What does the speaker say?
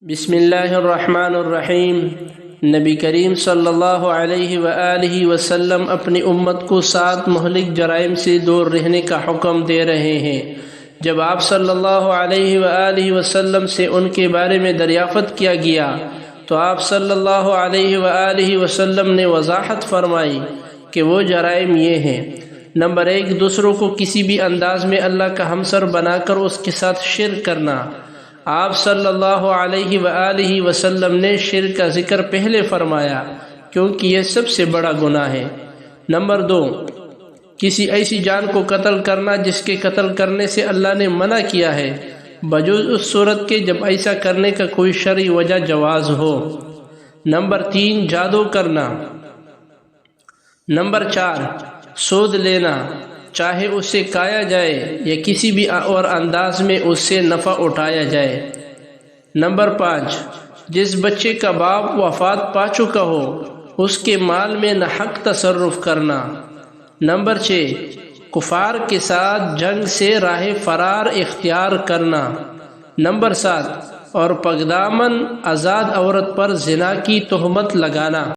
بسم اللہ الرحمن الرحیم۔ نبی کریم صلی اللہ علیہ وآلہ وسلم اپنی امت کو 7 مہلک جرائم سے دور رہنے کا حکم دے رہے ہیں۔ جب آپ صلی اللہ علیہ وآلہ وسلم سے ان کے بارے میں دریافت کیا گیا تو آپ صلی اللہ علیہ وآلہ وسلم نے وضاحت فرمائی کہ وہ جرائم یہ ہیں۔ نمبر 1، دوسروں کو کسی بھی انداز میں اللہ کا ہمسر بنا کر اس کے ساتھ شرک کرنا۔ آپ صلی اللہ علیہ وآلہ وسلم نے شرک کا ذکر پہلے فرمایا کیونکہ یہ سب سے بڑا گناہ ہے۔ نمبر 2، کسی ایسی جان کو قتل کرنا جس کے قتل کرنے سے اللہ نے منع کیا ہے بجز اس صورت کے جب ایسا کرنے کا کوئی شرعی وجہ جواز ہو۔ نمبر 3، جادو کرنا۔ نمبر 4، سود لینا، چاہے اسے کھایا جائے یا کسی بھی اور انداز میں اس سے نفع اٹھایا جائے۔ نمبر 5، جس بچے کا باپ وفات پا چکا ہو اس کے مال میں ناحق تصرف کرنا۔ نمبر 6، کفار کے ساتھ جنگ سے راہ فرار اختیار کرنا۔ نمبر 7، اور پاکدامن آزاد عورت پر زنا کی تہمت لگانا۔